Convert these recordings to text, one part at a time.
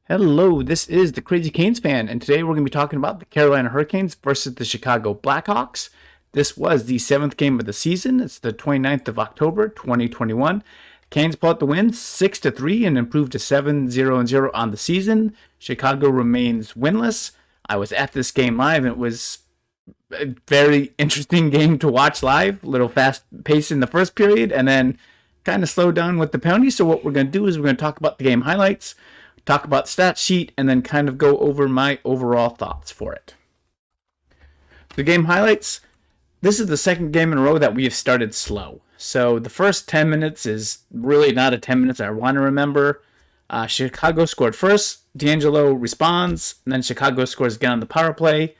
Hello, this is the Crazy Canes fan, and today we're going to be talking about the Carolina Hurricanes versus the Chicago Blackhawks. This was the seventh game of the season. It's the 29th of October, 2021. Canes pulled out the win 6-3 and improved to 7-0-0 on the season. Chicago remains winless. I was at this game live, and it was a very interesting game to watch live. A little fast pace in the first period, and then kind of slowed down with the penalties. So what we're going to do is we're going to talk about the game highlights, talk about stat sheet, and then kind of go over my overall thoughts for it. The game highlights. This is the second game in a row that we have started slow. So the first 10 minutes is really not a 10 minutes I want to remember. Chicago scored first. D'Angelo responds, and then Chicago scores again on the power play.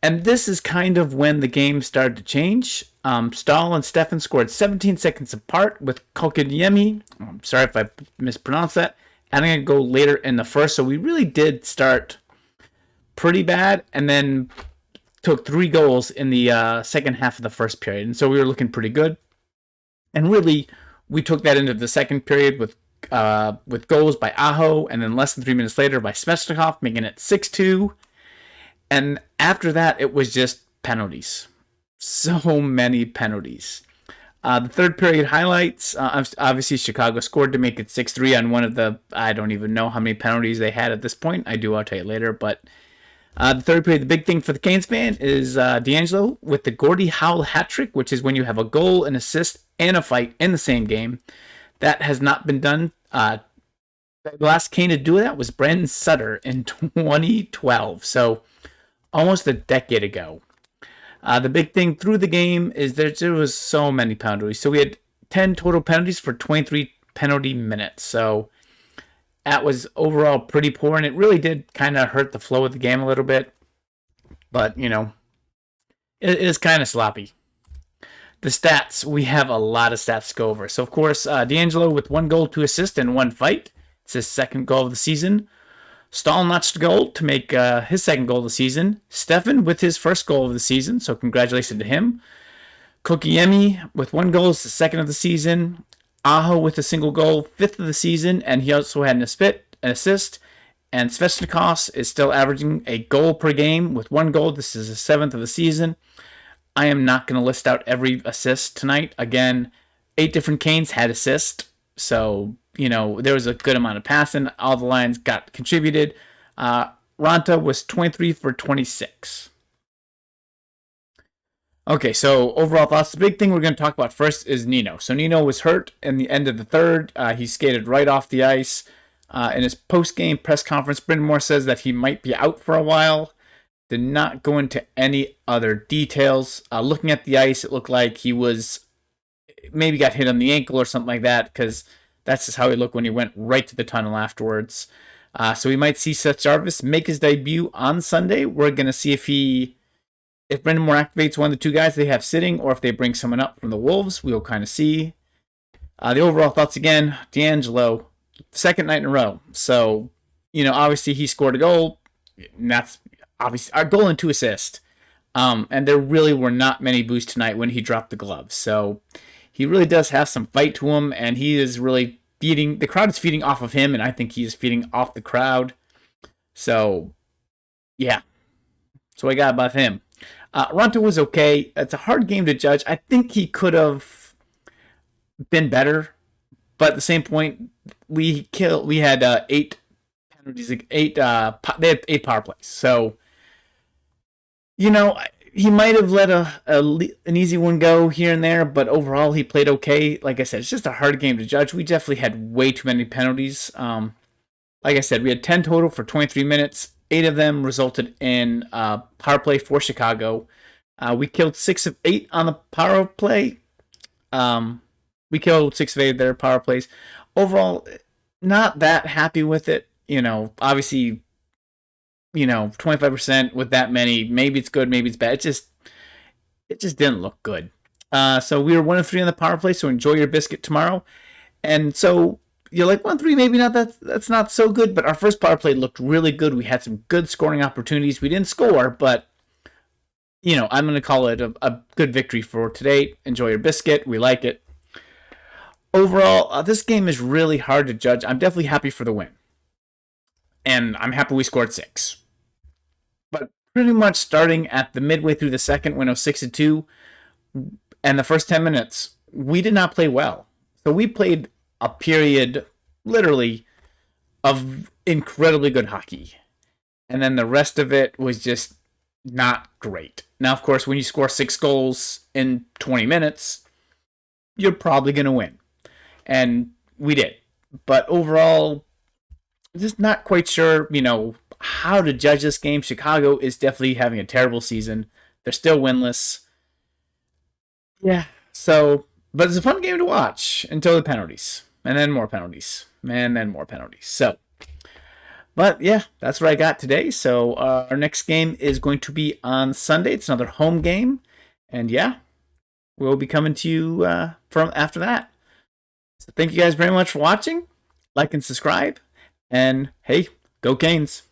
And this is kind of when the game started to change. Stahl and Steffen scored 17 seconds apart with Kotkaniemi. I'm sorry if I mispronounced that. And I'm going to go later in the first. So we really did start pretty bad and then took 3 goals in the second half of the first period. And so we were looking pretty good. And really, we took that into the second period with goals by Aho, and then less than 3 minutes later by Svechnikov, making it 6-2. And after that, it was just penalties. So many penalties. The third period highlights, obviously Chicago scored to make it 6-3 on one of the, I don't even know how many penalties they had at this point. I'll tell you later. But the third period, the big thing for the Canes fan is D'Angelo with the Gordie Howe hat trick, which is when you have a goal, an assist, and a fight in the same game. That has not been done. The last Cane to do that was Brandon Sutter in 2012. So almost a decade ago. The big thing through the game is there was so many penalties. So we had 10 total penalties for 23 penalty minutes. So that was overall pretty poor, and it really did kind of hurt the flow of the game a little bit. But, it is kind of sloppy. The stats, we have a lot of stats to go over. So, of course, D'Angelo with 1 goal, 2 assists, and 1 fight. It's his second goal of the season. Stahl notched a goal to make his second goal of the season. Steffen with his first goal of the season, so congratulations to him. Kotkaniemi with 1 goal is the second of the season. Aho with a single goal, 5th of the season, and he also had an assist. And Svechnikov is still averaging a goal per game with 1 goal. This is the 7th of the season. I am not going to list out every assist tonight. Again, 8 different Canes had assists, so there was a good amount of passing. All the lines got contributed. Ranta was 23 for 26. Okay, so overall thoughts. The big thing we're going to talk about first is Nino. So Nino was hurt in the end of the third. He skated right off the ice. In his post-game press conference, Brind'Amour says that he might be out for a while. Did not go into any other details. Looking at the ice, it looked like he was maybe got hit on the ankle or something like that, because that's just how he looked when he went right to the tunnel afterwards. So we might see Seth Jarvis make his debut on Sunday. We're going to see if Brind'Amour activates one of the 2 guys they have sitting, or if they bring someone up from the Wolves. We'll kind of see. The overall thoughts again, D'Angelo, second night in a row. So, obviously he scored a goal. And that's obviously our goal and 2 assists. And there really were not many boosts tonight when he dropped the gloves. So he really does have some fight to him, and he is really feeding. The crowd is feeding off of him, and I think he is feeding off the crowd. So, yeah. That's what I got about him. Ronto was okay. It's a hard game to judge. I think he could have been better, but at the same point, we had 8 penalties. They had 8 power plays. So, he might have let an easy one go here and there, but overall he played okay. Like I said, it's just a hard game to judge. We definitely had way too many penalties. Like I said, we had 10 total for 23 minutes. 8 of them resulted in power play for Chicago. We killed 6 of 8 on the power play. We killed 6 of 8 of their power plays. Overall, not that happy with it. Obviously, 25% with that many. Maybe it's good, maybe it's bad. It just didn't look good. So we were 1 of 3 on the power play, so enjoy your biscuit tomorrow. And so you're like 1-3, maybe not. That's not so good, but our first power play looked really good. We had some good scoring opportunities. We didn't score, but I'm going to call it a good victory for today. Enjoy your biscuit. We like it. Overall, this game is really hard to judge. I'm definitely happy for the win. and I'm happy we scored 6. But pretty much starting at the midway through the second, when it was 6-2, and the first 10 minutes, we did not play well. So we played a period, literally, of incredibly good hockey. And then the rest of it was just not great. Now, of course, when you score 6 goals in 20 minutes, you're probably going to win. And we did. But overall, just not quite sure, how to judge this game. Chicago is definitely having a terrible season. They're still winless. Yeah. So, but it's a fun game to watch until the penalties. And then more penalties. And then more penalties. So, but yeah, that's what I got today. So our next game is going to be on Sunday. It's another home game. And yeah, we'll be coming to you from after that. So thank you guys very much for watching. Like and subscribe. And hey, go Canes.